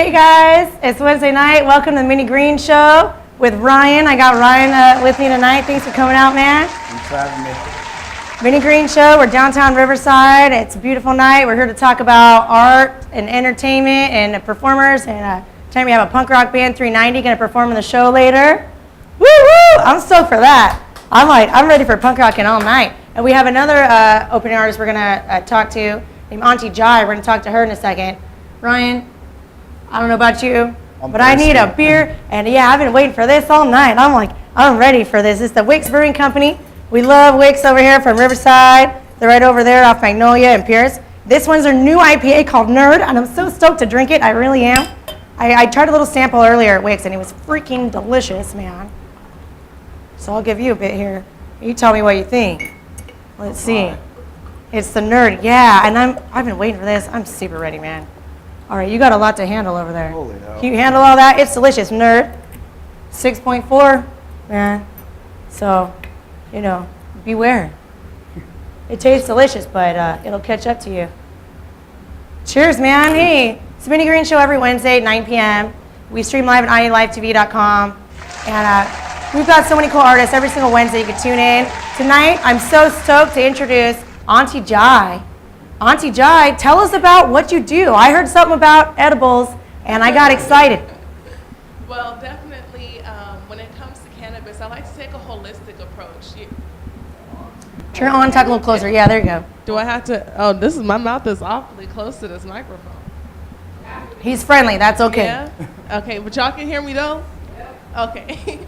Hey guys, it's Wednesday night. Welcome to the Minnie Green Show with Ryan. I got Ryan with me tonight. Thanks for coming out, man. Thanks for having me. Minnie Green Show. We're downtown Riverside. It's a beautiful night. We're here to talk about art and entertainment and performers. And tonight we have a punk rock band, 390, going to perform in the show later. Woo woo! I'm stoked for that. I'm ready for punk rocking all night. And we have another opening artist we're going to talk to named Aunty Jy. We're going to talk to her in a second. Ryan, I don't know about you, but I need a beer. And yeah, I've been waiting for this all night. I'm ready for this. It's the Wicks Brewing Company. We love Wicks over here from Riverside. They're right over there off Magnolia and Pierce. This one's their new IPA called Nerd, and I'm so stoked to drink it. I really am. I tried a little sample earlier at Wicks, and it was freaking delicious, man. So I'll give you a bit here. You tell me what you think. Let's see. It's the Nerd, yeah, and I've been waiting for this. I'm super ready, man. All right, you got a lot to handle over there. Holy hell. Can you handle all that? It's delicious, Nerd. 6.4, man. So, you know, beware. It tastes delicious, but it'll catch up to you. Cheers, man. Hey, it's the Minnie Green Show every Wednesday at 9 p.m. We stream live at IELiveTV.com. And we've got so many cool artists every single Wednesday you can tune in. Tonight, I'm so stoked to introduce Aunty Jy. Aunty Jy, tell us about what you do. I heard something about edibles, and I got excited. Well, definitely, when it comes to cannabis, I like to take a holistic approach. Turn it on, talk a little closer. Yeah, there you go. Do I have to? Oh, my mouth is awfully close to this microphone. He's friendly. That's okay. Yeah? Okay, but y'all can hear me though? Okay.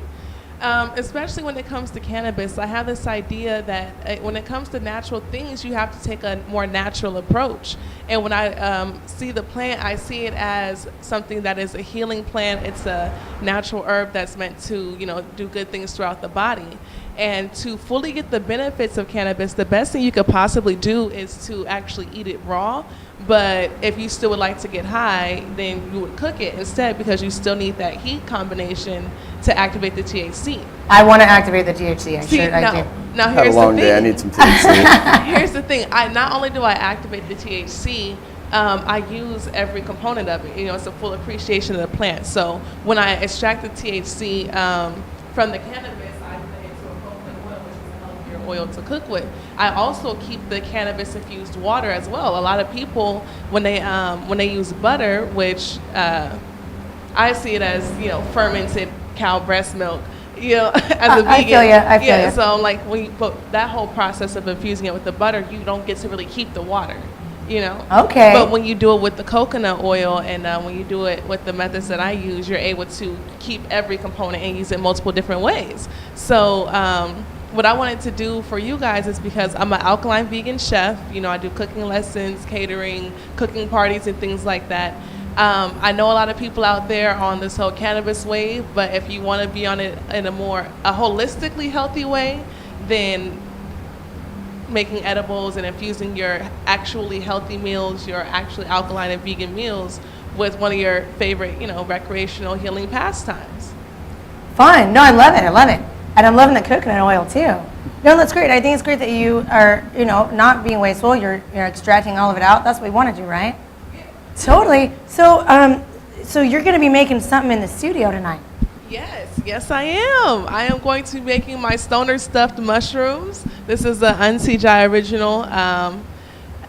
Especially when it comes to cannabis, I have this idea that when it comes to natural things, you have to take a more natural approach. And when I see the plant, I see it as something that is a healing plant. It's a natural herb that's meant to, do good things throughout the body. And to fully get the benefits of cannabis, the best thing you could possibly do is to actually eat it raw. But if you still would like to get high, then you would cook it instead, because you still need that heat combination to activate the THC. I want to activate the THC. I do. Now Had a here's long the day. I thing. need some THC. Here's the thing. Not only do I activate the THC, I use every component of it. It's a full appreciation of the plant. So when I extract the THC from the cannabis, I put it into a coconut oil, which is a healthier oil to cook with. I also keep the cannabis infused water as well. A lot of people, when they use butter, which I see it as fermented cow breast milk, as a vegan. I feel you. So like when you put that whole process of infusing it with the butter, you don't get to really keep the water. Okay. But when you do it with the coconut oil and when you do it with the methods that I use, you're able to keep every component and use it multiple different ways. So what I wanted to do for you guys is, because I'm an alkaline vegan chef, I do cooking lessons, catering, cooking parties and things like that. I know a lot of people out there on this whole cannabis wave, but if you want to be on it in a holistically healthy way, then making edibles and infusing your actually healthy meals, your actually alkaline and vegan meals, with one of your favorite, recreational healing pastimes. Fun. No, I love it. And I'm loving the coconut oil too. No, that's great. I think it's great that you are, not being wasteful. You're extracting all of it out. That's what we want to do, right? Yeah. Totally. So you're going to be making something in the studio tonight. Yes, I am. I am going to be making my stoner stuffed mushrooms. This is the Aunty Jy original.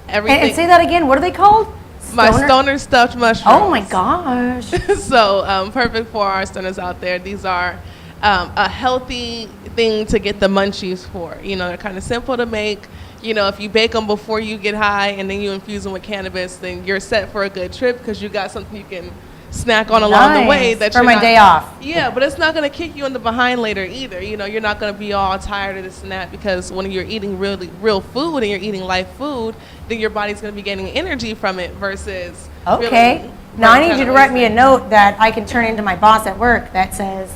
Everything. And say that again. What are they called? My stoner stuffed mushrooms. Oh my gosh. So perfect for our stoners out there. These are a healthy thing to get the munchies for. They're kind of simple to make. If you bake them before you get high and then you infuse them with cannabis, then you're set for a good trip, because you got something you can snack on along the way. For my day off. Yeah, but it's not going to kick you in the behind later either. You're not going to be all tired of this and that, because when you're eating real food and you're eating live food, then your body's going to be getting energy from it versus. Okay. Really now I need you to write me a note that I can turn into my boss at work that says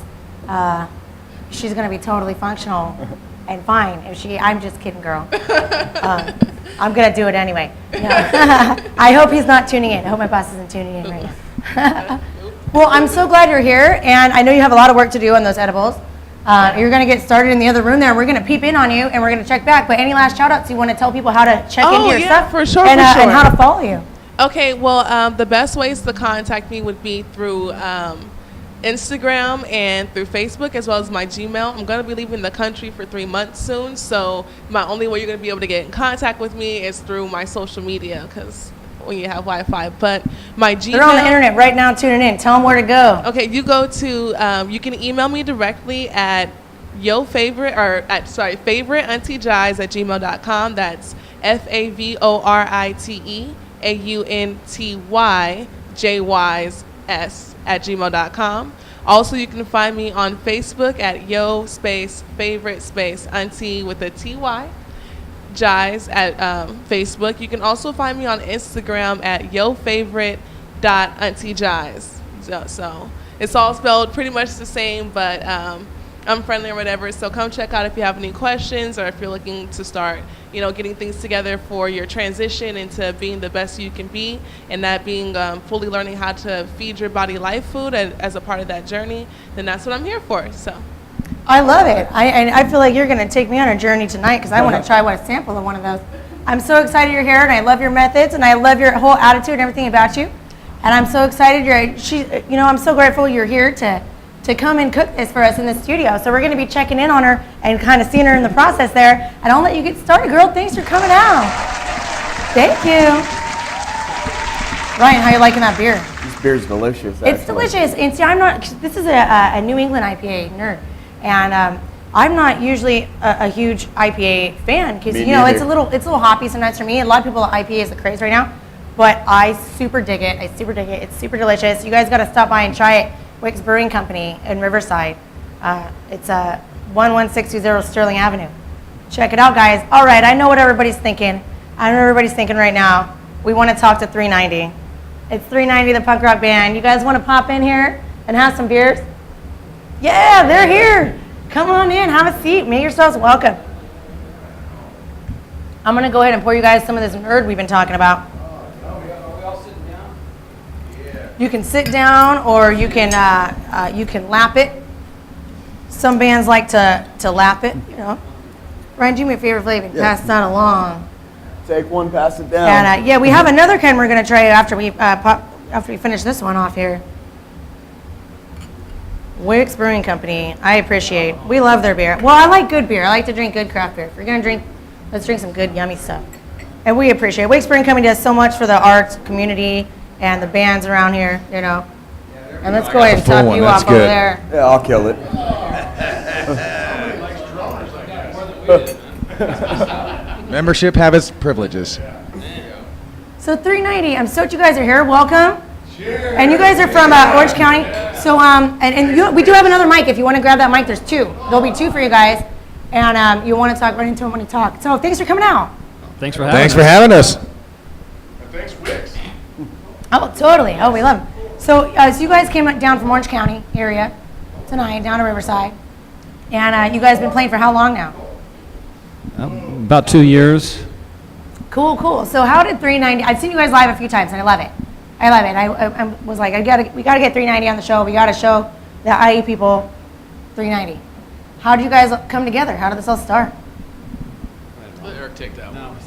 she's going to be totally functional and fine. I'm just kidding, girl. I'm going to do it anyway. No. I hope he's not tuning in. I hope my boss isn't tuning in right now. Well, I'm so glad you're here, and I know you have a lot of work to do on those edibles. You're going to get started in the other room there. We're going to peep in on you, and we're going to check back. But any last shout-outs you want to tell people how to check into your stuff? For sure, and how to follow you? Okay, well, the best ways to contact me would be through Instagram and through Facebook, as well as my Gmail. I'm going to be leaving the country for 3 months soon, so my only way you're going to be able to get in contact with me is through my social media, because when you have Wi-Fi. But my Gmail... They're on the internet right now tuning in. Tell them where to go. Okay, you go to... you can email me directly at favoriteauntyjys@gmail.com. That's favoriteauntyjys@gmail.com. Also, you can find me on Facebook at favorite aunty with a ty Jys at Facebook. You can also find me on Instagram at favorite.auntyjys. So it's all spelled pretty much the same, but I'm friendly or whatever. So come check out if you have any questions, or if you're looking to start, getting things together for your transition into being the best you can be, and that being fully learning how to feed your body life food as a part of that journey. Then that's what I'm here for. So. I love it. I feel like you're going to take me on a journey tonight, because I want to try a sample of one of those. I'm so excited you're here, and I love your methods, and I love your whole attitude and everything about you. And I'm so excited I'm so grateful you're here to come and cook this for us in the studio. So we're going to be checking in on her and kind of seeing her in the process there. And I'll let you get started, girl. Thanks for coming out. Thank you. Ryan, how you liking that beer? This beer's delicious. It's delicious. And see, this is a New England IPA nerd. And I'm not usually a huge IPA fan, because it's a little hoppy sometimes for me. A lot of people, IPA is the craze right now, but I super dig it. It's super delicious. You guys got to stop by and try it. Wick's Brewing Company in Riverside. It's 11620 Sterling Avenue. Check it out, guys. All right, I know what everybody's thinking. I know everybody's thinking right now. We want to talk to 390. It's 390, the punk rock band. You guys want to pop in here and have some beers? Yeah, they're here. Come on in, have a seat, make yourselves welcome. I'm gonna go ahead and pour you guys some of this nerd we've been talking about. Are we all sitting down? Yeah. You can sit down, or you can lap it. Some bands like to lap it, Ryan, do me a favor, Flavin. Yeah. Pass that along. Take one, pass it down. And we have another kind we're gonna try after we finish this one off here. Wick's Brewing Company, I appreciate. We love their beer. Well, I like good beer. I like to drink good craft beer. If you're gonna drink, let's drink some good, yummy stuff. And we appreciate it. Wick's Brewing Company does so much for the arts community and the bands around here, And let's go ahead and top you off over there. Yeah, I'll kill it. Membership have its privileges. So 390, I'm stoked you guys are here. Welcome. Cheers. And you guys are from Orange County. So we do have another mic. If you want to grab that mic, there's two. There'll be two for you guys. And you want to talk, run into them when you talk. So thanks for coming out. Thanks for having us. Thanks for having us. And thanks, Wicks. Oh, totally. Oh, we love them. So you guys came down from Orange County area tonight, down to Riverside. And you guys been playing for how long now? About 2 years. Cool. So how did 390, I've seen you guys live a few times, and I love it. I was like, we got to get 390 on the show. We got to show the IE people 390. How did you guys come together? How did this all start? Let Eric take that one.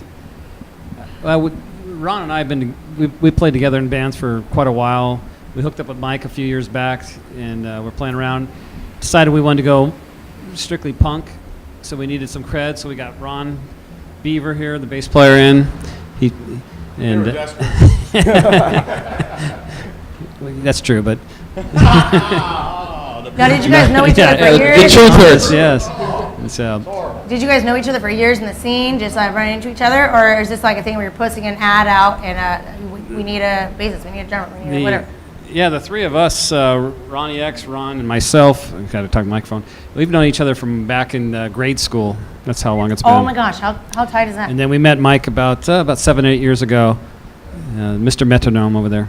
Well, Ron and I we played together in bands for quite a while. We hooked up with Mike a few years back, and we're playing around. Decided we wanted to go strictly punk, so we needed some cred. So we got Ron Beaver here, the bass player, in. That's true, but. Now, did you guys know each other for years? The truth hurts. Yes. Did you guys know each other for years in the scene, just running into each other, or is this like a thing where you're posting an ad out and we need a bassist, we need a drummer, we need a whatever? Yeah, the three of us, Ronnie X, Ron, and myself, I've got to talk to the microphone. We've known each other from back in grade school. That's how long it's been. Oh my gosh, how tight is that? And then we met Mike about 7 or 8 years ago. Mr. Metronome over there.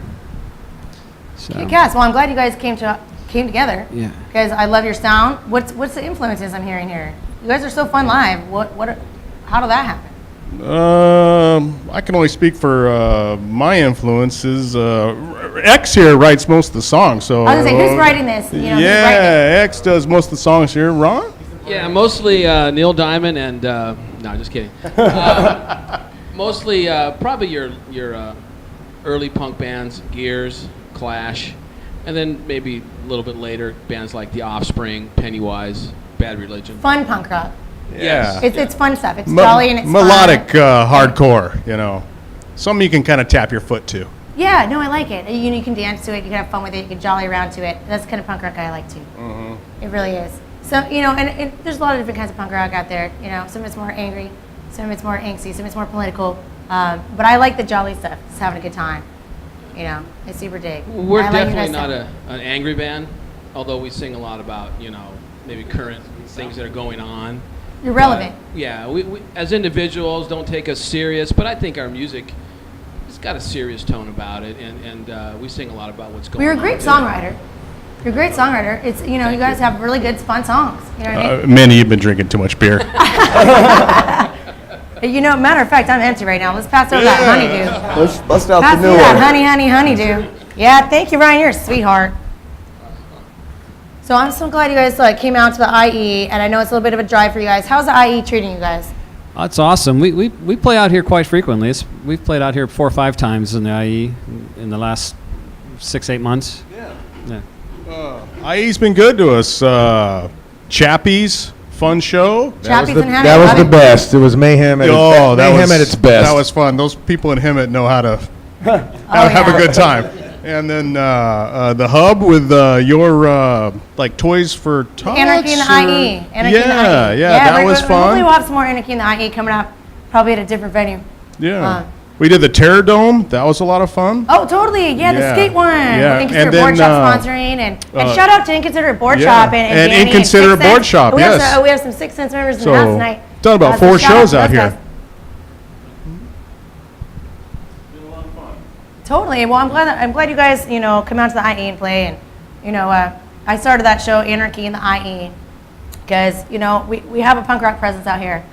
So. Yes, well, I'm glad you guys came together. Yeah. Because I love your sound. What's the influences I'm hearing here? You guys are so fun live. How did that happen? I can only speak for my influences. X here writes most of the songs. So I was gonna say, who's writing this? X does most of the songs here. Ron? Yeah, mostly Neil Diamond and no, just kidding. Mostly probably your early punk bands, Gears, Clash, and then maybe a little bit later bands like The Offspring, Pennywise, Bad Religion. Fun punk rock. Yeah. It's fun stuff. It's jolly and it's melodic fun. hardcore, you know. Something you can kind of tap your foot to. Yeah, no, I like it. You can dance to it. You can have fun with it. You can jolly around to it. That's the kind of punk rock I like too. It really is. So, and there's a lot of different kinds of punk rock out there. Some of it's more angry, some of it's more angsty, some of it's more political. But I like the jolly stuff. Just having a good time. It's super dig. We're I like you definitely guys not so- an angry band, although we sing a lot about, maybe current things that are going on. You're relevant. Yeah, we as individuals don't take us serious, but I think our music has got a serious tone about it, and we sing a lot about what's going on. You're a great songwriter. You're a great songwriter. It's you guys have really good, fun songs. You know what I mean? Minnie, you've been drinking too much beer. Matter of fact, I'm empty right now. Let's pass over that honeydew. Let's bust out Pass the me new that one. honeydew. Yeah, thank you, Ryan. You're a sweetheart. So I'm so glad you guys came out to the IE, and I know it's a little bit of a drive for you guys. How's the IE treating you guys? That's awesome. We play out here quite frequently. We've played out here 4 or 5 times in the IE in the last 6-8 months. Yeah. IE's been good to us. Chappies, fun show. Chappies and Henny. That was love the it. best. It was mayhem at, mayhem at its best. That was fun. Those people in Hemet know how to Oh, have yeah. a good time. And then the hub with your Toys for Tots. Anarchy in the or- IE. Anarchy in the Yeah, IE. that was Hopefully fun. we'll have some more Anarchy in the IE coming up, probably at a different venue. Yeah. We did the Terror Dome. That was a lot of fun. Oh, totally. Yeah, the Yeah. skate one. Yeah. Inconsiderate And then, Board Shop sponsoring. And shout out to Inconsiderate Board yeah. Shop and And Danny Inconsiderate Six Board Sense. Shop, We have yes. we have some Six Sense members in So, the house tonight. done about So 4 shout shows to out those here. guys. Totally. Well, I'm glad you guys, come out to the IE and play. And, I started that show, Anarchy in the IE, because, we have a punk rock presence out here.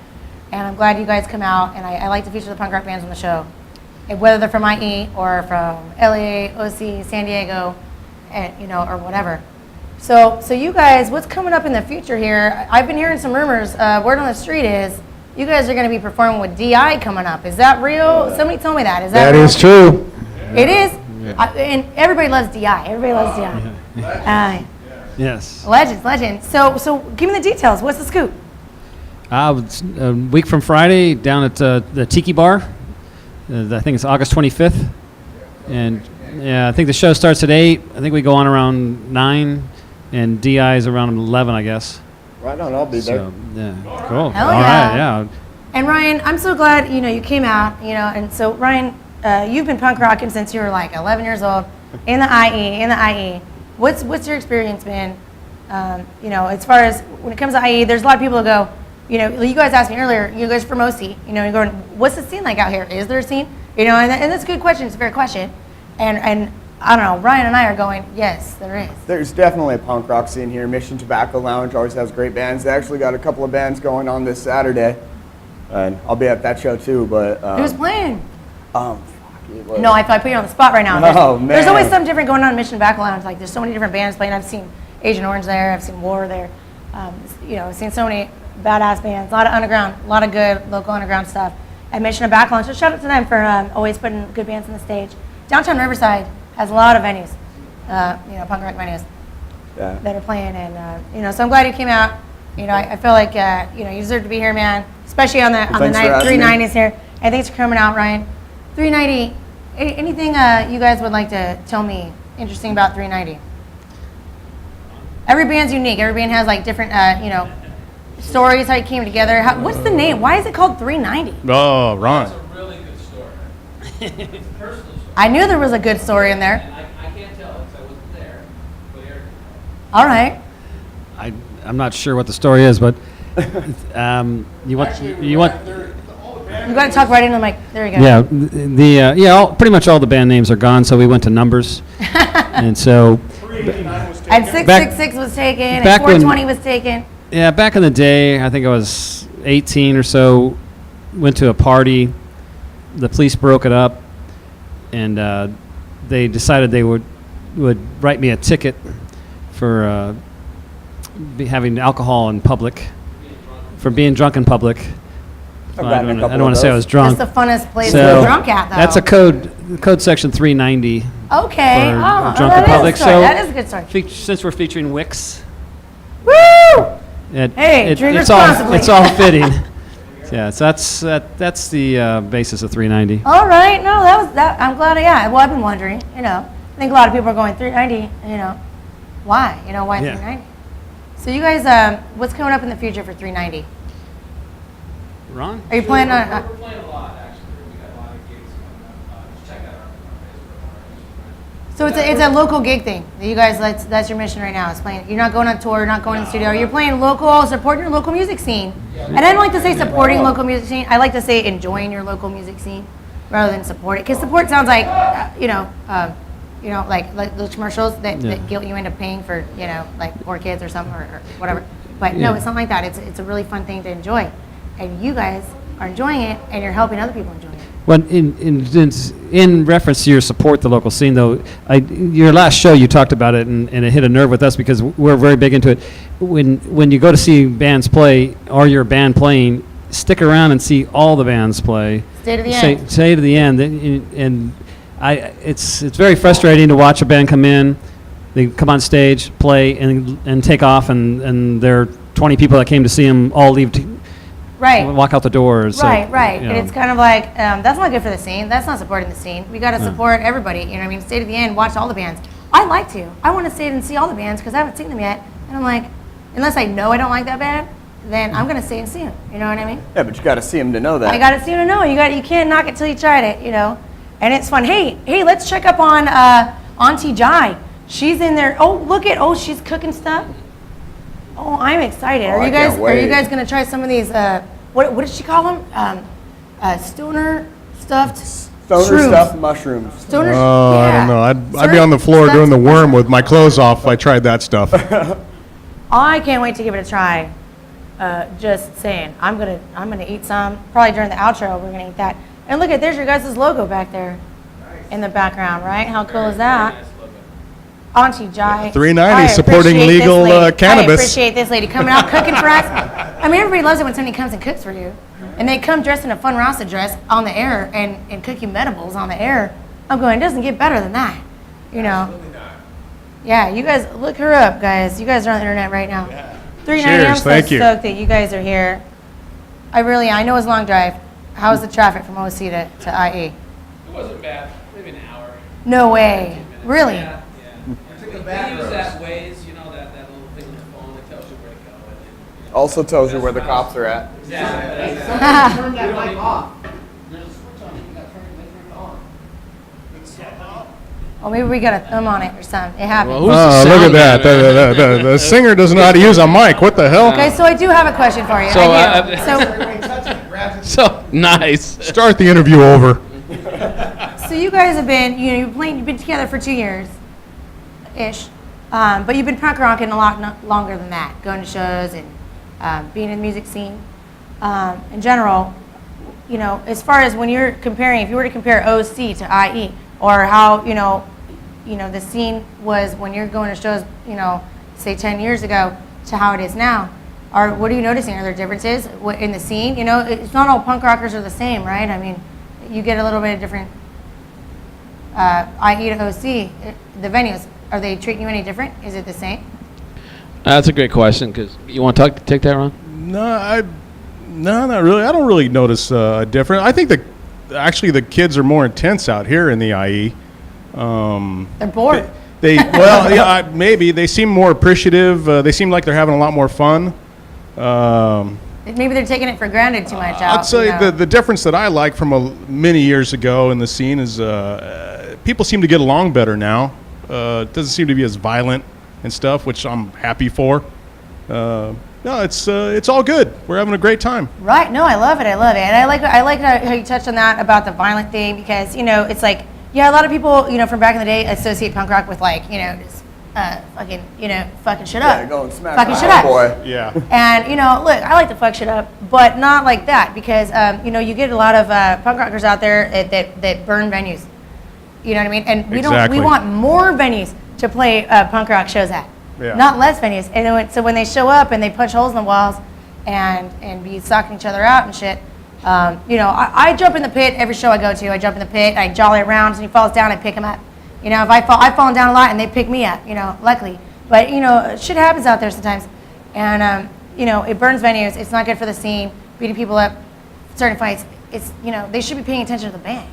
And I'm glad you guys come out. And I like to feature the punk rock bands on the show, and whether they're from IE or from LA, OC, San Diego, and, or whatever. So you guys, what's coming up in the future here? I've been hearing some rumors. Word on the street is you guys are going to be performing with DI coming up. Is that real? Somebody told me that. Is that That real? is true. It is? And everybody loves DI. Everybody loves DI. Yes. Legends. So give me the details. What's the scoop? It's a week from Friday down at the Tiki Bar. I think it's August 25th. And yeah, I think the show starts at 8. I think we go on around 9. And DI is around 11, I guess. Right on, I'll be there. So, yeah, cool. Hell All yeah. right, yeah. And Ryan, I'm so glad, you came out, and so Ryan, you've been punk rocking since you were 11 years old in the IE. What's your experience been? As far as when it comes to IE, there's a lot of people who go, you guys asked me earlier, you guys from OC, you're going, what's the scene like out here? Is there a scene? And that's a good question. It's a fair question. And I don't know, Ryan and I are going, yes, there is. There's definitely a punk rock scene here. Mission Tobacco Lounge always has great bands. They actually got a couple of bands going on this Saturday. And I'll be at that show too, but... Who's playing? fuck, it was- No, I put you on the spot right now. Oh, There's always man. something different going on in Mission Tobacco Lounge. There's so many different bands playing. I've seen Agent Orange there. I've seen War there. I've seen so many badass bands. A lot of underground, a lot of good local underground stuff at Mission Tobacco Lounge. So shout out to them for always putting good bands on the stage. Downtown Riverside has a lot of venues, punk rock venues Yeah. that are playing. And, so I'm glad you came out. I feel like, you deserve to be here, man. Especially on the Thanks for night, having me. 390s here. And thanks for coming out, Ryan. 390, anything you guys would like to tell me interesting about 390? Every band's unique. Every band has different, stories, how it came together. What's the name? Why is it called 390? Oh, Ron. Really good story. Personal story. I knew there was a good story in there. And I can't tell it because I wasn't there. But Eric. All right. I'm not sure what the story is, but you want You got to talk right into the mic. There you go. pretty much all the band names are gone, so we went to numbers. And so And 666 was taken, and back when- 420 was taken. yeah, back in the day, I think I was 18 or so, went to a party. The police broke it up, and they decided they would write me a ticket for having alcohol in public, for being drunk in public. I've I gotten a don't couple want of to say I those. was drunk. That's the funnest place to So be drunk at, though. that's a code. code section 390. Okay. For Oh, drunk that public. is a story. So That is a good story. Since we're featuring Wix, Woo! Hey, drink responsibly. it's all fitting. Yeah, so that's the basis of 390. All right. No, I'm glad. Yeah. Well, I've been wondering. I think a lot of people are going 390. Why? Why Yeah. 390? So you guys, what's coming up in the future for 390? Ron? Are you planning on? We're playing a lot, actually. We got a lot of gigs coming up. Just check out our Facebook. So it's a local gig thing. That you guys, that's your mission right now. Is playing. You're not going on tour. You're not going to the studio. You're playing local, supporting your local music scene. And I don't like to say supporting local music scene. I like to say enjoying your local music scene rather than support it. Because support sounds like, like those commercials that guilt you into paying for, like poor kids or something or whatever. But no, it's not like that. It's a really fun thing to enjoy, and you guys are enjoying it, and you're helping other people enjoy it. Well, in reference to your support the local scene, though, your last show you talked about it, and it hit a nerve with us because we're very big into it. When you go to see bands play or your band playing, stick around and see all the bands play. Stay to the end. Stay to the end, and it's very frustrating to watch a band come in, they come on stage, play, and take off, and there are 20 people that came to see them all leave. Right. Walk out the doors. Right. And it's kind of like, that's not good for the scene. That's not supporting the scene. We got to support everybody. You know what I mean? Stay to the end, watch all the bands. I like to. I want to stay and see all the bands because I haven't seen them yet. And I'm like, unless I know I don't like that band, then I'm going to stay and see them. You know what I mean? Yeah, but you got to see them to know that. I got to see them to know. You can't knock it till you tried it, And it's fun. Hey, let's check up on Aunty Jy. She's in there. Oh, she's cooking stuff. Oh, I'm excited. Are you guys going to try some of these? What did she call them? Stoner stuffed shrooms. Stuffed mushrooms. Stoner. Oh, I don't know. I'd be on the floor doing the worm with my clothes off if I tried that stuff. I can't wait to give it a try. Just saying, I'm gonna eat some. Probably during the outro, we're gonna eat that. And look there's your guys' logo back there, in the background, right? How cool is that? Aunty Jy. 390 supporting legal cannabis. I appreciate this lady coming out cooking for us. I mean, everybody loves it when somebody comes and cooks for you. And they come dressed in a fun Rasta dress on the air and cook you medibles on the air. I'm going, it doesn't get better than that. Absolutely not. Yeah, you guys, look her up, guys. You guys are on the internet right now. Yeah. 390, I'm so stoked that you guys are here. I know it's a long drive. How's the traffic from OC to IE? It wasn't bad. Maybe an hour. No way. Really? Yeah. They use that Waze, that little thing on the phone that tells you where to go. Also tells you where the cops are at. Exactly. Turn that mic off. There's a switch on it. You got to turn it on. Well, maybe we got a thumb on it or something. It happens. Oh, look at that. The singer doesn't know how to use a mic. What the hell? Okay, so I do have a question for you. So nice. Start the interview over. So you guys have been, you've been together for 2 years, ish, but you've been punk rocking a lot longer than that, going to shows and being in the music scene. In general, as far as when you're comparing, if you were to compare OC to IE, or how the scene was when you're going to shows, say 10 years ago, to how it is now. What are you noticing? Are there differences in the scene? It's not all punk rockers are the same, right? I mean, you get a little bit of different. IE to OC, the venues, are they treating you any different? Is it the same? That's a great question. Because you want to take that, Ron? No, not really. I don't really notice a difference. I think actually the kids are more intense out here in the IE. They're bored. Maybe they seem more appreciative. They seem like they're having a lot more fun. Maybe they're taking it for granted too much. I'd say the difference that I like from many years ago in the scene is people seem to get along better now. It doesn't seem to be as violent and stuff, which I'm happy for. No, it's all good. We're having a great time. Right. No, I love it. And I like how you touched on that about the violent thing because it's like a lot of people from back in the day associate punk rock with just fucking shit up. Yeah, go and smash fucking my shit up. boy. Yeah. And look, I like to fuck shit up, but not like that because you get a lot of punk rockers out there that burn venues. You know what I mean? And we want more venues to play punk rock shows at. Yeah. Not less venues. And so when they show up and they punch holes in the walls and be socking each other out and shit, You know, I jump in the pit every show I go to. I jump in the pit, I jolly around, and he falls down, I pick him up. You know, if I've fallen down a lot, and they pick me up. You know, luckily. But you know, shit happens out there sometimes, and you know, it burns venues. It's not good for the scene. Beating people up, starting fights. It's, you know, they should be paying attention to the band.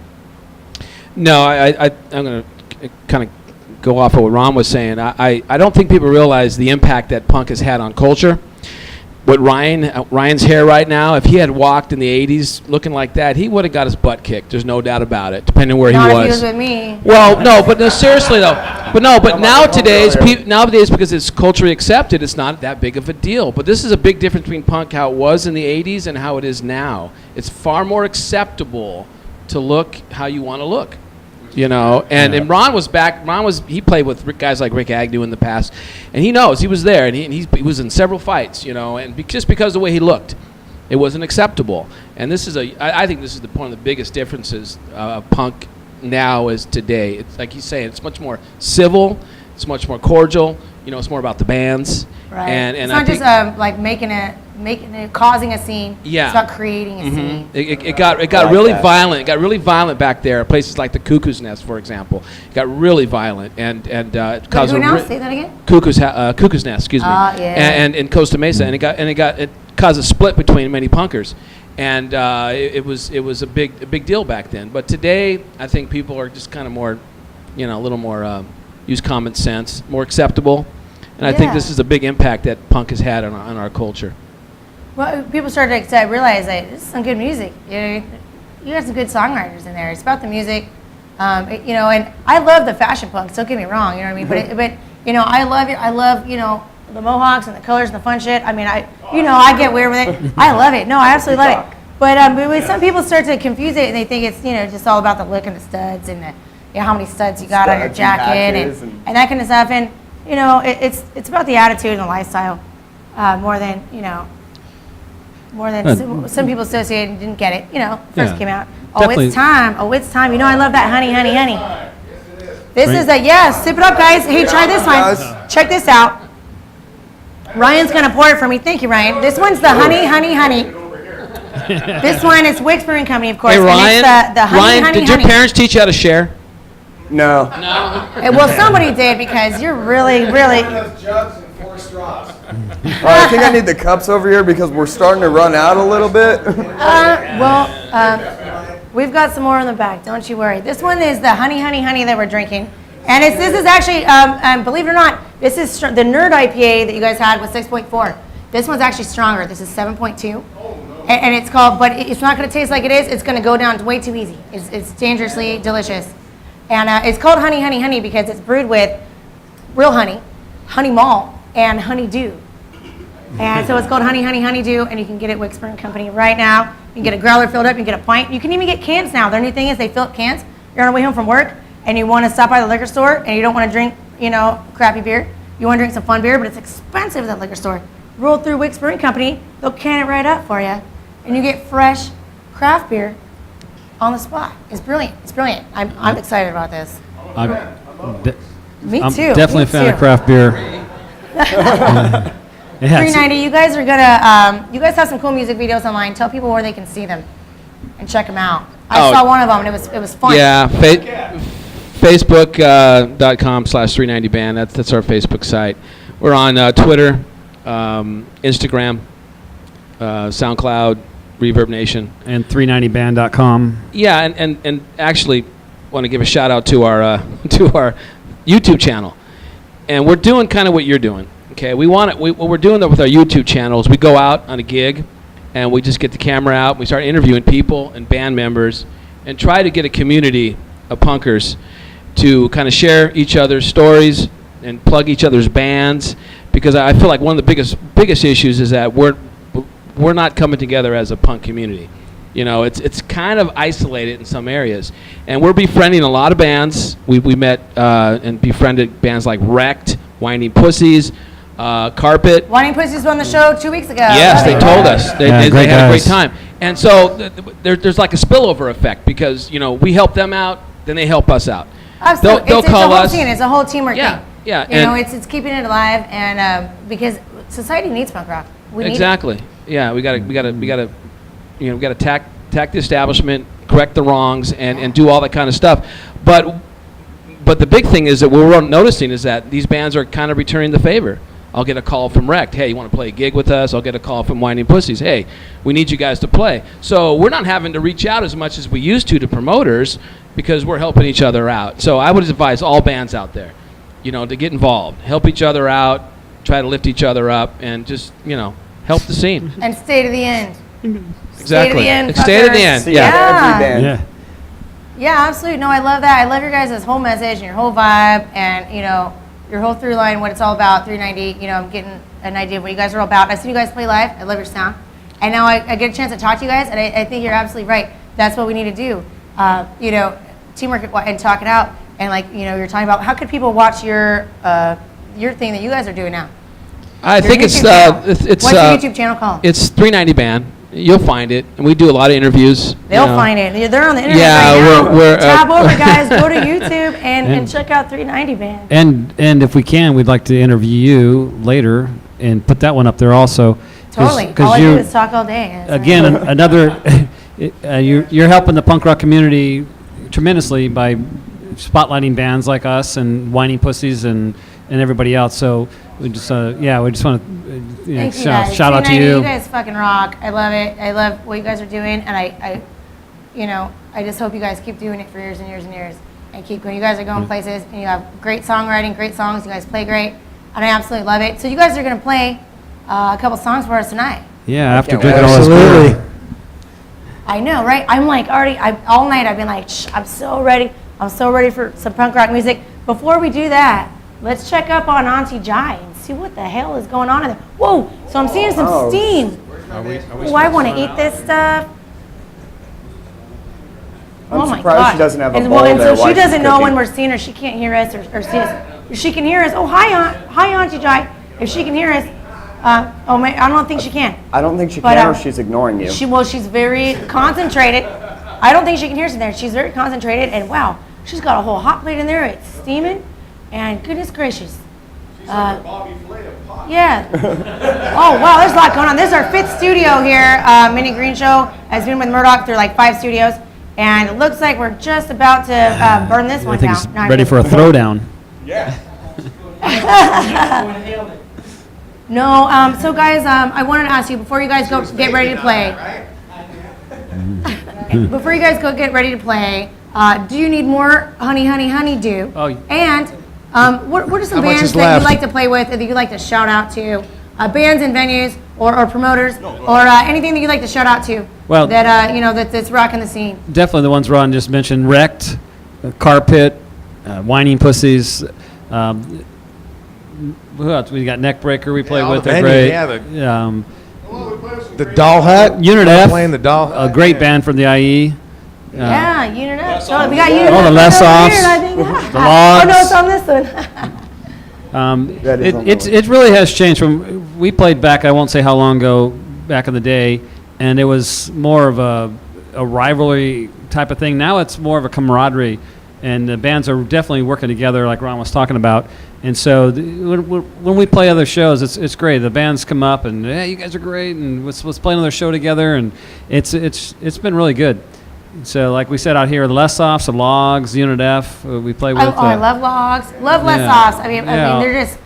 No, I'm going to kind of go off of what Ron was saying. I don't think people realize the impact that punk has had on culture. What Ryan's hair right now, if he had walked in the 80s looking like that, he would have got his butt kicked. There's no doubt about it, depending where Not he if was. he was with me. Well, no, but no, seriously though. But nowadays, because it's culturally accepted, it's not that big of a deal. But this is a big difference between punk, how it was in the 80s and how it is now. It's far more acceptable to look how you want to look. You know, and Ron was back. He played with guys like Rick Agnew in the past, and he knows, he was there, and he was in several fights. You know, and just because of the way he looked, it wasn't acceptable. And this is I think this is one of the biggest differences of punk now is today. It's like he's saying, it's much more civil, it's much more cordial. You know, it's more about the bands. Right. And it's not just like making it, causing a scene. Yeah. It's about creating a scene. It got really violent. It got really violent back there. Places like the Cuckoo's Nest, for example, it got really violent and it caused Who now? Say that again. Cuckoo's Nest, excuse me. Yeah. And in Costa Mesa, and it caused a split between many punkers, and it was a big deal back then. But today, I think people are just kind of more, you know, a little more use common sense, more acceptable, and I think this is a big impact that punk has had on our culture. Well, people started to realize that this is some good music. You have some good songwriters in there. It's about the music, you know. And I love the fashion punks. Don't get me wrong. You know what I mean? But you know, I love you know, the mohawks and the colors and the fun shit. I mean, I get weird with it. I love it. No, I absolutely love it. But when some people start to confuse it and they think it's, you know, just all about the look and the studs and the, you know, how many studs you got on your jacket and that kind of stuff. And you know, it's about the attitude and the lifestyle more than, you know. More than some people associated and didn't get it, you know, first came out. Definitely. It's time. You know, I love that honey. This is sip it up, guys. Hey, try this one. Check this out. Ryan's going to pour it for me. Thank you, Ryan. This one's the honey. This one is Wick's Brewing Company, of course. Hey, Ryan, and it's the honey. Did your parents teach you how to share? No. Well, somebody did, because you're really. Jugs and 4 straws. I think I need the cups over here because we're starting to run out a little bit. We've got some more in the back. Don't you worry. This one is the honey that we're drinking. And this is actually, believe it or not, this is the Nerd IPA that you guys had was 6.4. This one's actually stronger. This is 7.2. And it's called, but it's not going to taste like it is. It's going to go down way too easy. It's dangerously delicious. And it's called honey because it's brewed with real honey malt, and honeydew. And so it's called honeydew, and you can get it at Wick's Brewing Company right now. You can get a growler filled up, you can get a pint. You can even get cans now. Their new thing is they fill up cans. You're on the way home from work, and you want to stop by the liquor store, and you don't want to drink, you know, crappy beer. You want to drink some fun beer, but it's expensive at that liquor store. Roll through Wick's Brewing Company, they'll can it right up for you, and you get fresh craft beer on the spot. It's brilliant. I'm excited about this. Me I'm too. definitely a fan of craft beer. Yeah, 390. You guys are gonna. You guys have some cool music videos online. Tell people where they can see them and check them out. I saw one of them and it was fun. Yeah, Facebook.com/390band. That's our Facebook site. We're on Twitter, Instagram, SoundCloud, Reverb Nation, and 390band.com. Yeah, and actually want to give a shout out to our YouTube channel. And we're doing kind of what you're doing. Okay, what we're doing with our YouTube channel is we go out on a gig, and we just get the camera out. We start interviewing people and band members, and try to get a community of punkers to kind of share each other's stories and plug each other's bands. Because I feel like one of the biggest issues is that we're not coming together as a punk community. You know, it's kind of isolated in some areas, and we're befriending a lot of bands. We met and befriended bands like Wrecked, Winding Pussies, Carpet. Winding Pussies won the show 2 weeks ago. Yes, they told us they had a guys. great time, and so there's like a spillover effect because, you know, we help them out, then they help us out. Absolutely. They'll call us. It's a whole teamwork thing. Yeah. You know, it's keeping it alive, and because society needs punk rock. We need it. Exactly. Yeah, we gotta attack the establishment, correct the wrongs, and do all that kind of stuff. But the big thing is that what we're noticing is that these bands are kind of returning the favor. I'll get a call from Wrecked. Hey, you want to play a gig with us? I'll get a call from Whining Pussies. Hey, we need you guys to play. So we're not having to reach out as much as we used to promoters because we're helping each other out. So I would advise all bands out there, to get involved, help each other out, try to lift each other up, and just, help the scene. And stay to the end. Exactly. Stay to the end. Stay to the fuckers. end. See Yeah. every band. Yeah. Yeah, absolutely. No, I love that. I love your guys' whole message and your whole vibe and, your whole through line, what it's all about, 390. I'm getting an idea of what you guys are all about. I've seen you guys play live. I love your sound. And now I get a chance to talk to you guys, and I think you're absolutely right. That's what we need to do. Teamwork and talk it out. And you're talking about how could people watch your thing that you guys are doing now? I think YouTube channel. What's your YouTube channel called? It's 390 Band. You'll find it, and we do a lot of interviews. They'll find it. They're on the internet Yeah, right now. we're Tab over, guys. Go to YouTube and check out 390 Band. And if we can, we'd like to interview you later and put that one up there also. Totally. All I do is talk all day. Again, another, you're helping the punk rock community tremendously by spotlighting bands like us and Whining Pussies and everybody else. So we just want to Thank you guys. shout out to 390, you. You guys fucking rock. I love it. I love what you guys are doing, and I just hope you guys keep doing it for years and years and years, and keep going. You guys are going places, and you have great songwriting, great songs. You guys play great, and I absolutely love it. So you guys are gonna play a couple songs for us tonight. Yeah, after can't drinking wait. all this Absolutely. beer. I know, right? I'm like already. All night I've been like, I'm so ready. I'm so ready for some punk rock music. Before we do that, let's check up on Aunty Jy and see what the hell is going on in there. Whoa! So I'm seeing some Oh. steam. Oh, I want to eat this stuff. I'm Oh my surprised God. she doesn't have a and, bowl and there so while she she's doesn't know when cooking. we're seeing her. She can't hear us or see us. If she can hear us, oh hi Aunty Jy. If she can hear us, I don't think she can. I don't think she But, can, or she's ignoring you. She's very concentrated. I don't think she can hear us in there. She's very concentrated, and wow, she's got a whole hot plate in there. It's steaming, and goodness gracious. Yeah. Oh wow, there's a lot going on. This is our 5th studio here. Minnie Green Show has been with Murdoch through like 5 studios, and it looks like we're just about to burn this I one think down. it's No, I'm ready just- for a throwdown. No, so guys, I wanted to ask you before you guys go get ready to play. Before you guys go get ready to play, do you need more honey do? Oh. And what are some How much bands is that left? you like to play with, or that you like to shout out to? Bands and venues, or promoters, or anything that you'd like to shout out to? Well- that that's rocking the scene. Definitely the ones Ron just mentioned: Wrecked, Carpet, Whining Pussies. Who else? We got Neckbreaker. We play all with. the They're venues, great. yeah, The Doll Hut. Unit I'm F, playing the Doll a Hut. great band from the IE. Yeah, Unit Up. So we got Unit Oh, Up the over Less here, Offs, I think. the Oh no, Logs. it's on this one. That is on the It really has changed from we played back. I won't say how long ago, back in the day, and it was more of a rivalry type of thing. Now it's more of a camaraderie, and the bands are definitely working together, like Ron was talking about. And so when we play other shows, it's great. The bands come up and hey, you guys are great, and let's play another show together, and it's been really good. So like we said out here, the Less Offs, the Logs, Unit F, we play with. I love Logs. Love Less yeah. Offs. I mean, Yeah. they're just,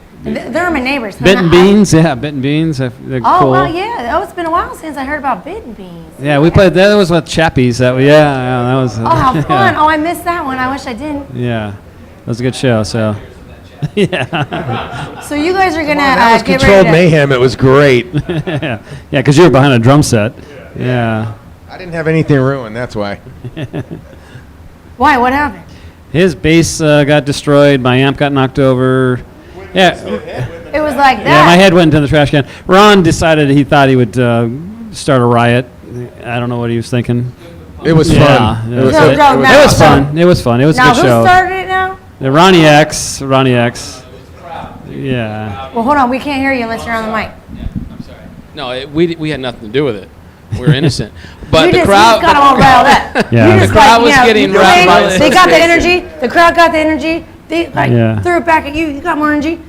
they're my neighbors. Bit and Beans, yeah, Bit and Beans. They're Oh, cool. well, yeah. Oh, it's been a while since I heard about Bit and Beans. Yeah, we played. That was with Chappies. That was. Oh, how fun. Oh, I missed that one. I wish I didn't. Yeah, that was a good show. So, yeah, So you guys are going to That was get Controlled ready to... Mayhem. It was great. yeah, because you were behind a drum set. Yeah, I didn't have anything ruined. That's why. Why? What happened? his bass got destroyed. My amp got knocked over. Yeah, It was like that. yeah, my head went into the trash can. Ron decided he thought he would start a riot. I don't know what he was thinking. It was Yeah, fun. it It was, was- No, it no, was no. It was awesome. fun. It was fun. It was a Now, good who show. started it now? Ronnie X. Yeah. Well, hold on. We can't hear you unless you're on the mic. No, we had nothing to do with it. We were innocent. But you the just crowd got them all riled up. Yeah. You The just crowd like, was you know, getting you riled played, by They got the the- energy. The crowd got the energy. They like Yeah. threw it back at you. You got more energy.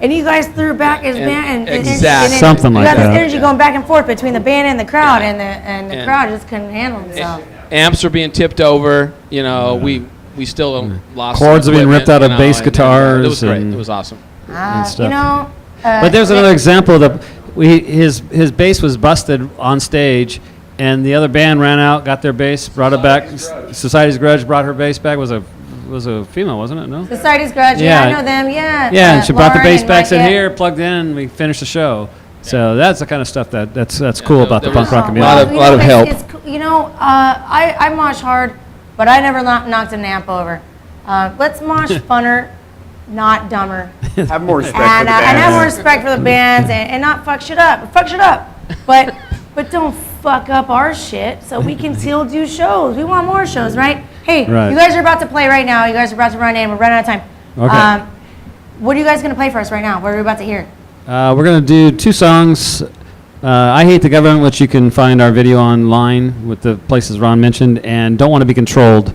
And you guys threw back as band, and exactly. Something like you got that. this energy going back and forth between the band and the crowd, and the crowd just couldn't handle themselves. Amps were being tipped over. You know, we still lost. Chords some are being ripped equipment, out of you know, bass and, guitars it was great. and- It was awesome. stuff. You know, But there's another example that his bass was busted on stage, and the other band ran out, got their bass, brought it back. Society's Grudge brought her bass back. Was a female, wasn't it? No. Society's Grudge. Yeah, I know them. Yeah. Yeah, and she brought the Lauren bass and back, Mike, said yeah. here, plugged in, and we finished the show. So that's the kind of stuff that's cool about the there punk was rock a community. lot of help. It's, you know, I mosh hard, but I never knocked an amp over. Let's mosh funner, not dumber. Have more respect for And the have more bands. respect for the bands and not fuck shit up. Fuck shit up. But don't fuck up our shit so we can still do shows. We want more shows, right? Hey, Right. you guys are about to play right now. You guys are about to run in. We're running out of time. Okay. What are you guys going to play for us right now? What are we about to hear? We're going to do 2 songs. I Hate the Government, which you can find our video online with the places Ron mentioned, and Don't Want to Be Controlled.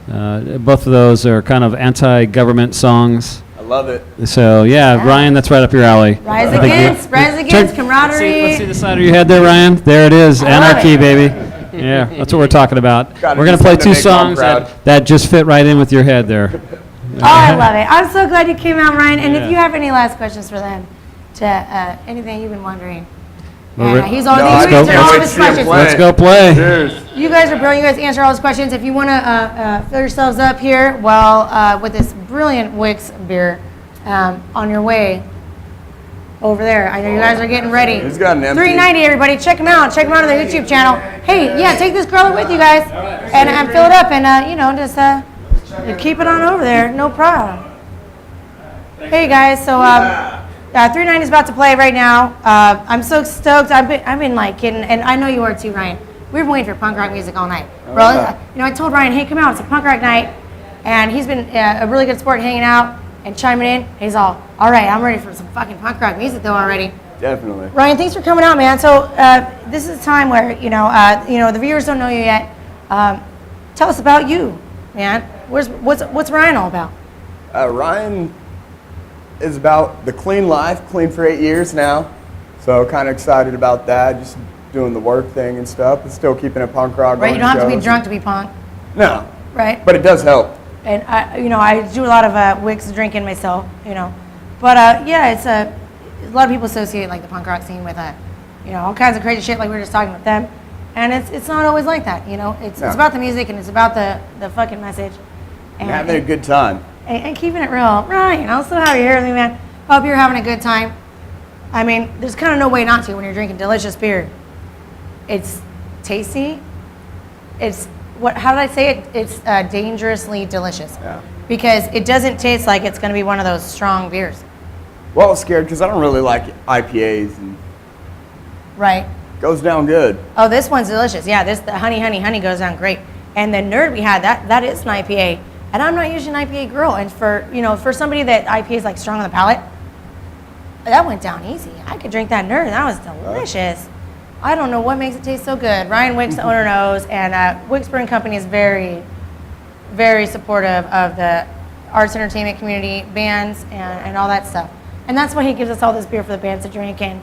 Both of those are kind of anti-government songs. I love it. So, yeah, Ryan, that's right up your alley. Rise I think against, camaraderie. Let's see the side of your head there, Ryan. There it is, I love anarchy, it. baby. Yeah, that's what we're talking about. Gotta We're going do to play something 2 to make Mom songs proud. that just fit right in with your head there. Oh, I love it. I'm so glad you came out, Ryan. And Yeah. if you have any last questions for them, to anything you've been wondering. Well, And, he's always No, I he's go- answered all can't of wait his to see him questions. play. Let's go play. Cheers. You guys are brilliant. You guys answer all his questions. If you want to fill yourselves up here, with this brilliant Wix beer on your way over there. I know you guys are getting ready. He's got an empty. $3.90, everybody. Check them out. Check them out on their YouTube channel. Hey, yeah, take this growler with you guys and fill it up and, just keep it on over there. No problem. Hey, guys. So, 390 is about to play right now. I'm so stoked. I've been like kidding, and I know you are too, Ryan. We've been waiting for punk rock music all night. Bro, I told Ryan, hey, come out. It's a punk rock night, and he's been a really good sport hanging out and chiming in. He's all right, I'm ready for some fucking punk rock music though already. Definitely. Ryan, thanks for coming out, man. So this is a time where the viewers don't know you yet. Tell us about you, man. What's Ryan all about? Ryan is about the clean life, clean for 8 years now. So kind of excited about that, just doing the work thing and stuff, but still keeping it punk rock. Right, going you don't have to be shows. drunk to be punk, No, right? but it does help. And I do a lot of Wix drinking myself, But it's a lot of people associate like the punk rock scene with all kinds of crazy shit like we were just talking about them, and it's not always like that, It's No. about the music and it's about the fucking message, And having a good time. and keeping it real. Ryan, I'm so happy you're here with me, man. Hope you're having a good time. I mean, there's kind of no way not to when you're drinking delicious beer. It's tasty. How did I say it? It's dangerously delicious. Yeah. Because it doesn't taste like it's going to be one of those strong beers. Well, I was scared because I don't really like IPAs, and Right. goes down good. Oh, this one's delicious. Yeah, the honey goes down great. And the Nerd we had, that is an IPA. And I'm not usually an IPA girl. And for somebody that IPA is like strong on the palate, that went down easy. I could drink that Nerd. That was delicious. I don't know what makes it taste so good. Ryan Wicks, the owner, knows. And Wicks Brewing Company is very, very supportive of the arts entertainment community, bands, and all that stuff. And that's why he gives us all this beer for the bands to drink. And,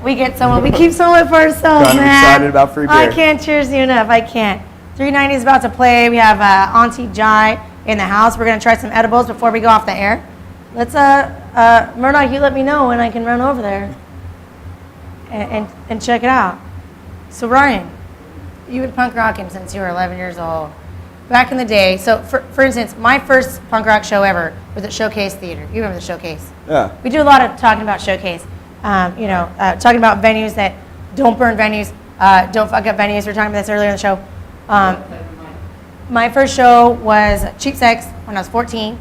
we keep some of it for ourselves, Kind of man. excited about free beer. I can't cheers you enough. I can't. 390 is about to play. We have Aunty Jy in the house. We're going to try some edibles before we go off the air. Let's, Murdoch, you let me know when I can run over there and check it out. So, Ryan, you've been punk rocking since you were 11 years old. Back in the day, so for instance, my first punk rock show ever was at Showcase Theater. You remember the Showcase? Yeah. We do a lot of talking about Showcase. Talking about venues that don't burn venues, don't fuck up venues. We were talking about this earlier in the show. My first show was Cheap Sex when I was 14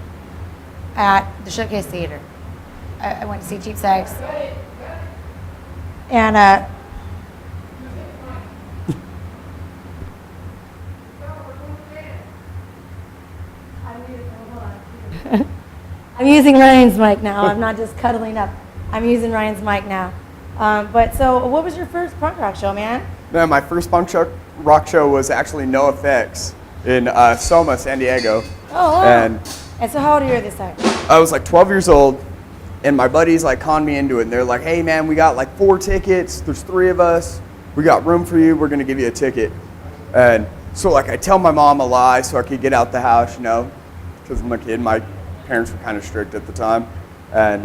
at the Showcase Theater. I went to see Cheap Sex. And I'm using Ryan's mic now. I'm not just cuddling up. I'm using Ryan's mic now. So what was your first punk rock show, man? No, my first rock show was actually NoFX in Soma, San Diego. Oh, wow. And And so how old are you at this time? I was like 12 years old, And my buddies like conned me into it. And they're like, hey man, we got like 4 tickets. There's 3 of us. We got room for you. We're going to give you a ticket. And so like I tell my mom a lie so I could get out the house, you know, because I'm a kid. My parents were kind of strict at the time. And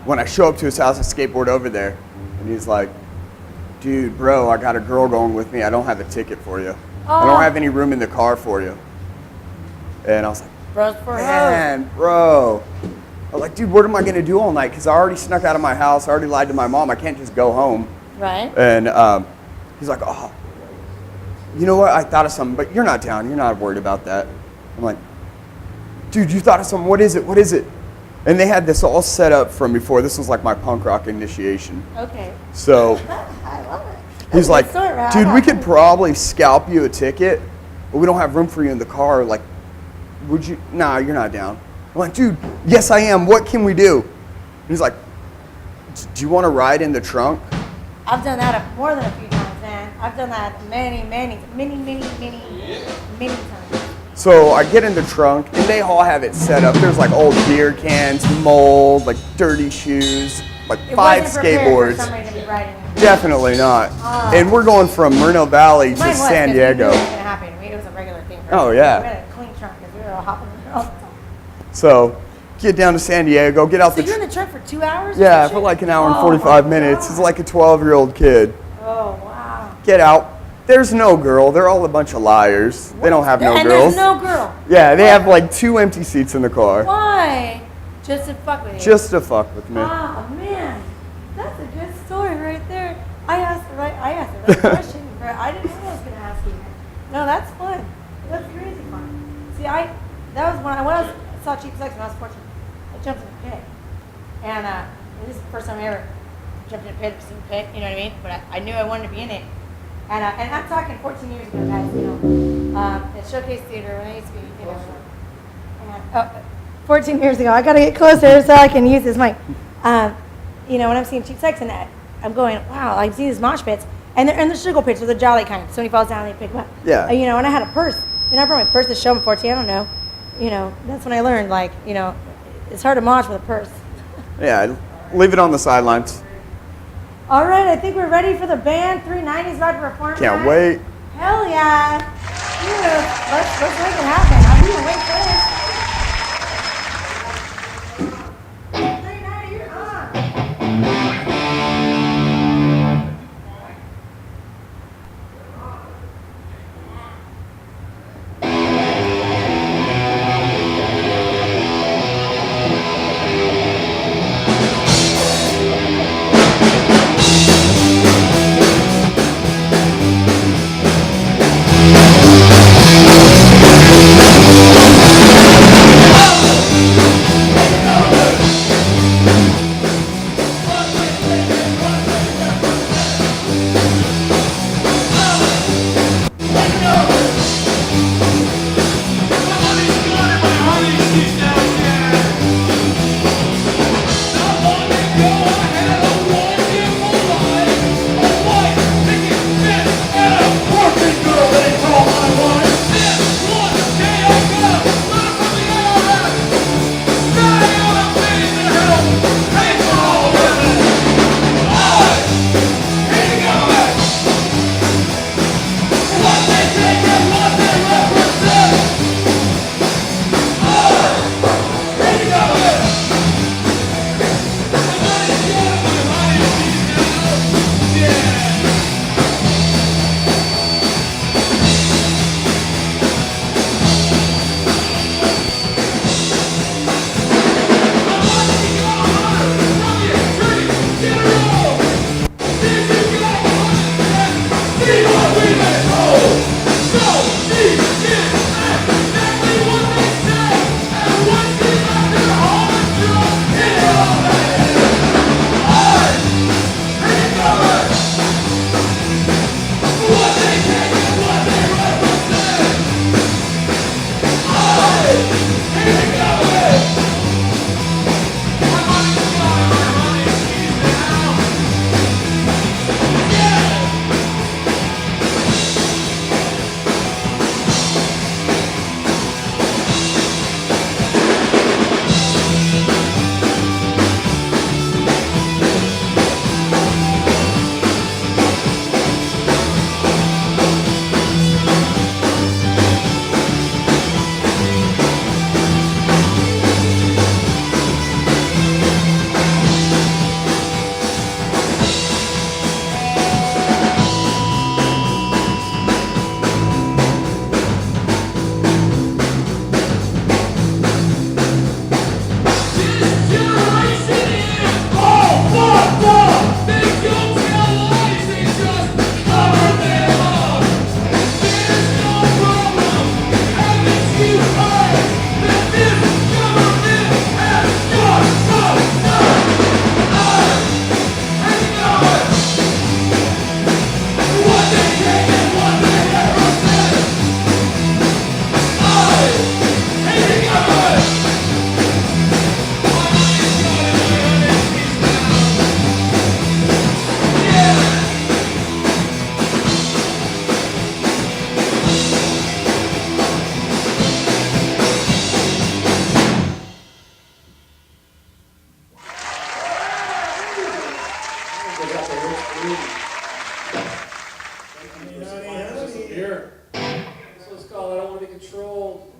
when I show up to his house, I skateboard over there. And he's like, dude, bro, I got a girl going with me. I don't have a ticket for you. I don't have any room in the car for you. And I was like, Bros for man, bro. I was like, dude, what am I going to do all night? Because I already snuck out of my house. I already lied to my mom. I can't just go home. Right. And he's like, oh, you know what? I thought of something, but you're not down. You're not worried about that. I'm like, dude, you thought of something. What is it? What is it? And they had this all set up from before. This was like my punk rock initiation. Okay. So I love it. he's like, Story, right? dude, we could probably scalp you a ticket, but we don't have room for you in the car. Like, would you? Nah, you're not down. I'm like, dude, yes, I am. What can we do? And he's like, do you want to ride in the trunk? I've done that more than a few times, man. I've done that many times. So I get in the trunk, and they all have it set up. There's like old beer cans, mold, like dirty shoes, like It 5 wasn't prepared skateboards. for somebody to be riding in. Definitely not. Oh. And we're going from Moreno Valley to Mine was, San 'cause we knew Diego. It was going to happen. It was a regular thing. For Oh, us. yeah. We had a clean trunk because we were all hopping around all the time. So get down to San Diego, get out So the you're in the truck for 2 hours? or yeah, some for shit? like an hour and Oh 45 my minutes. God. It's like a 12-year-old kid. Oh, wow. Get out. There's no girl. They're all a bunch of liars. They don't have no and girls. there's no girl. Yeah, they have like 2 empty seats in the car. Why? Just to fuck with you. Just to fuck with me. Oh, man. That's a good story right there. I asked the right question. I didn't know I was going to ask you. No, that's fun. That's crazy fun. See, that was when I saw Cheap Sex when I was 14. I jumped in a pit. And this is the first time I ever jumped in a pit, seen a pit, you know what I mean? But I knew I wanted to be in it. And I'm talking 14 years ago, guys, you know, at Showcase Theater when I used to be, you know. And, 14 years ago. I got to get closer so I can use this mic. You know, when I'm seeing Cheap Sex and I'm going, wow, I see these mosh pits. And they're sugar pits, they're the jolly kind. Somebody falls down and they pick them up. Yeah. You know, and I had a purse. And I brought my purse to show them 14, I don't know. You know, that's when I learned, like, you know, it's hard to mosh with a purse. Yeah, leave it on the sidelines. All right, I think we're ready for the band. 390's about to perform. Can't tonight. wait. Hell yeah. Yeah, let's make it happen. I'm going to wait for this. 390, you're on. Here. This one's called I Don't Want to Be Controlled.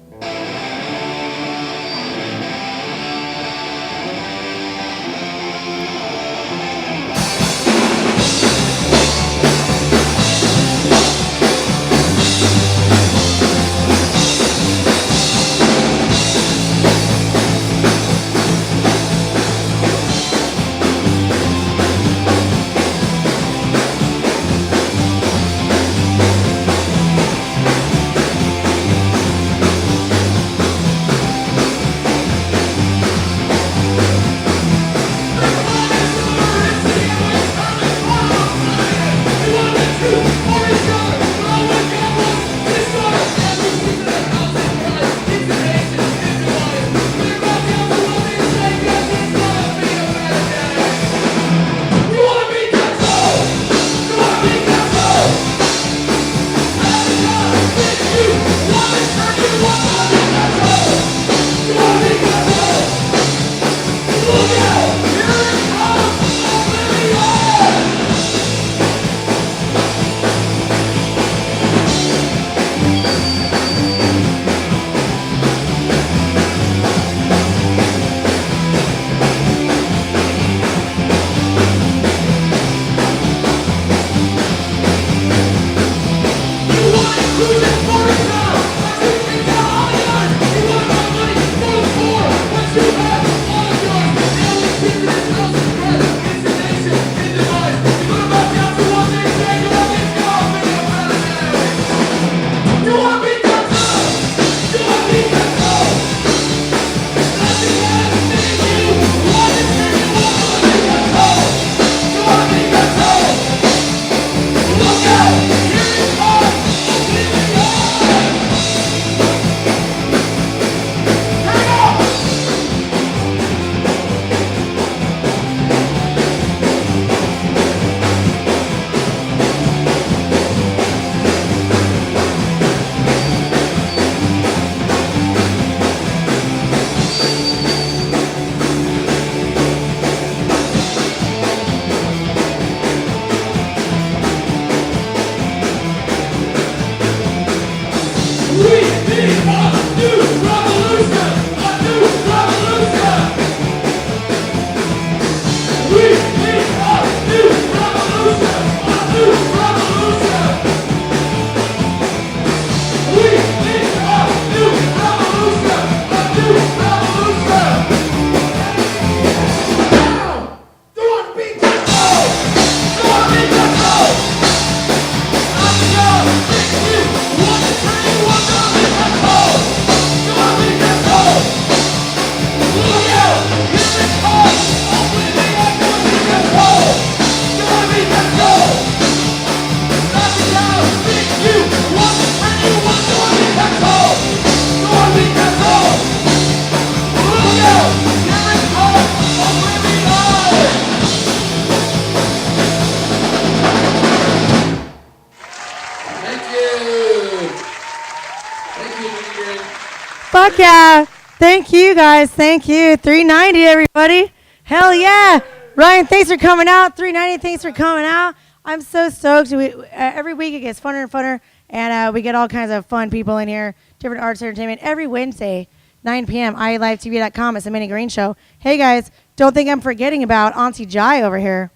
Fuck yeah. Thank you, guys. Thank you. 390, everybody. Hell yeah. Ryan, thanks for coming out. 390, thanks for coming out. I'm so stoked. Every week it gets funner and funner, and we get all kinds of fun people in here, different arts entertainment. Every Wednesday, 9 p.m., ilivetv.com. It's a Minnie Green show. Hey, guys, don't think I'm forgetting about Aunty Jy over here.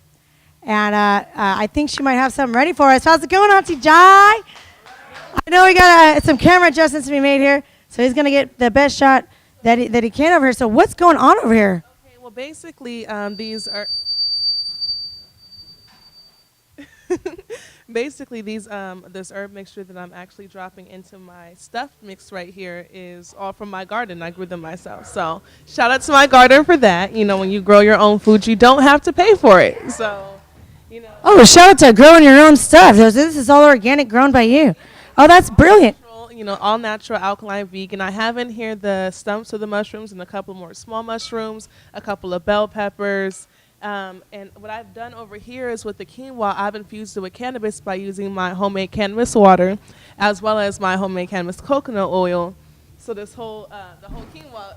And I think she might have something ready for us. How's it going, Aunty Jy? I know we got some camera adjustments to be made here, so he's going to get the best shot that he can over here. So what's going on over here? Okay, well, basically, these are... Basically, this herb mixture that I'm actually dropping into my stuffed mix right here is all from my garden. I grew them myself. So shout out to my garden for that. You know, when you grow your own food, you don't have to pay for it. So, you know. Oh, shout out to growing your own stuff. This is all organic, grown by you. Oh, that's brilliant. You know, all natural, alkaline, vegan. I have in here the stumps of the mushrooms and a couple more small mushrooms, a couple of bell peppers. And what I've done over here is with the quinoa, I've infused it with cannabis by using my homemade cannabis water, as well as my homemade cannabis coconut oil. So this whole, the whole quinoa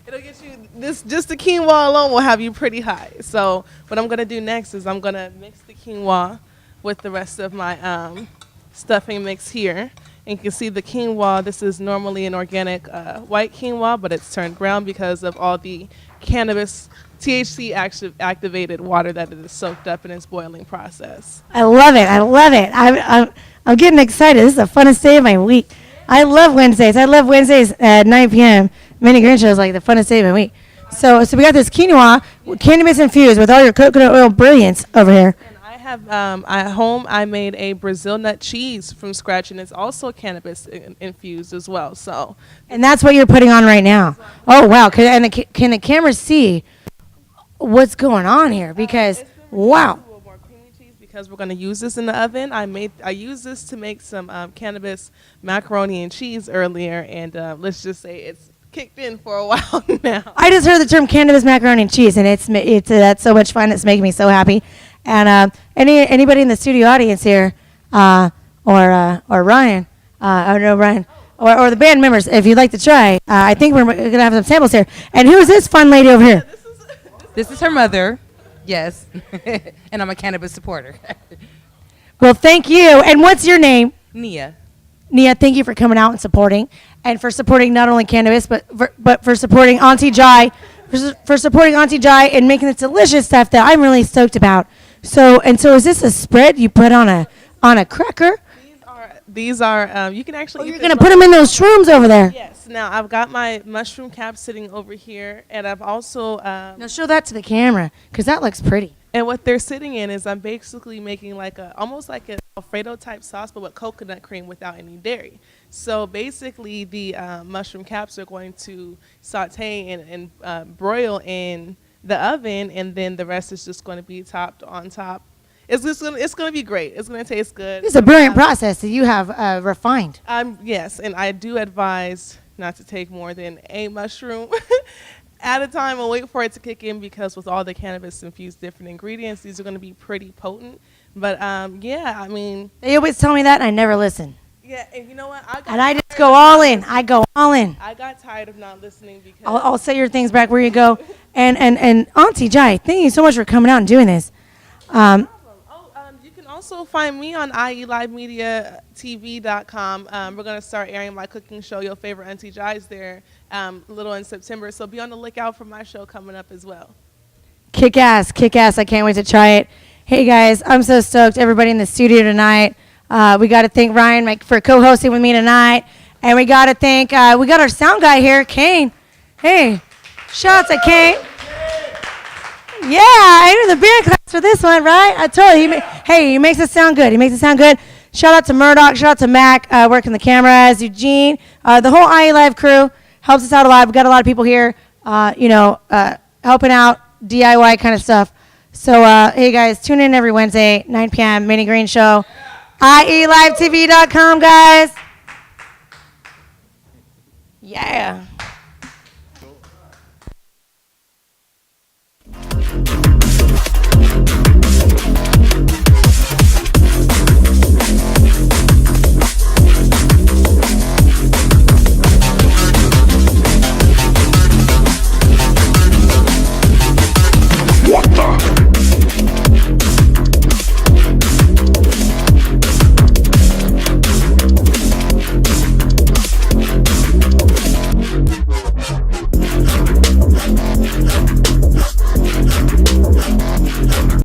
It'll get you this. Just the quinoa alone will have you pretty high. So what I'm gonna do next is I'm gonna mix the quinoa with the rest of my stuffing mix here. And you can see the quinoa. This is normally an organic white quinoa, but it's turned brown because of all the cannabis THC activated water that it is soaked up in its boiling process. I love it. I love it. I'm getting excited. This is the funnest day of my week. I love Wednesdays. I love Wednesdays at 9 p.m. Minnie Green show is like the funnest day of my week. So we got this quinoa, cannabis infused with all your coconut oil brilliance over here. And I have at home. I made a Brazil nut cheese from scratch, and it's also cannabis infused as well. So, and that's what you're putting on right now. Oh wow! Can the camera see what's going on here? Because wow. Because we're going to use this in the oven. I used this to make some cannabis macaroni and cheese earlier, and let's just say it's kicked in for a while now. I just heard the term cannabis macaroni and cheese, and it's that's so much fun. It's making me so happy. And anybody in the studio audience here, or Ryan, or the band members, if you'd like to try, I think we're going to have some samples here. And who is this fun lady over here? This is her mother. Yes, and I'm a cannabis supporter. Well, thank you. And what's your name? Nia. Nia, thank you for coming out and supporting not only cannabis, but for supporting Aunty Jy, for supporting Aunty Jy and making this delicious stuff that I'm really stoked about. So is this a spread you put on a cracker? These are you can actually. Oh, you're gonna put them in those shrooms over there. Yes. Now I've got my mushroom cap sitting over here, and I've also. Now show that to the camera, because that looks pretty. And what they're sitting in is I'm basically making almost like an Alfredo type sauce, but with coconut cream without any dairy. So basically, the mushroom caps are going to saute and broil in the oven, and then the rest is just going to be topped on top. It's going to be great. It's going to taste good. It's a brilliant process that you have refined. Yes, and I do advise not to take more than a mushroom at a time and wait for it to kick in, because with all the cannabis infused different ingredients, these are going to be pretty potent. But yeah, I mean, they always tell me that, and I never listen. Yeah, and you know what? I just go all in. I go all in. I got tired of not listening because I'll set your things back where you go. And Aunty Jy, thank you so much for coming out and doing this. You can also find me on IELiveMediaTV.com. We're going to start airing my cooking show, Your Favorite Aunty Jy, is there a little in September. So be on the lookout for my show coming up as well. Kick ass. I can't wait to try it. Hey, guys, I'm so stoked. Everybody in the studio tonight. We got to thank Ryan for co-hosting with me tonight. And we got to thank, we got our sound guy here, Kane. Hey, shout out to Kane. Yeah, I knew the band class for this one, right? I told you. He makes it sound good. Shout out to Murdoch. Shout out to Mac, working the cameras. Eugene, the whole IE Live crew helps us out a lot. We've got a lot of people here, helping out, DIY kind of stuff. So, hey, guys, tune in every Wednesday, 9 p.m., Minnie Green Show. IELiveTV.com, guys. Yeah. What the?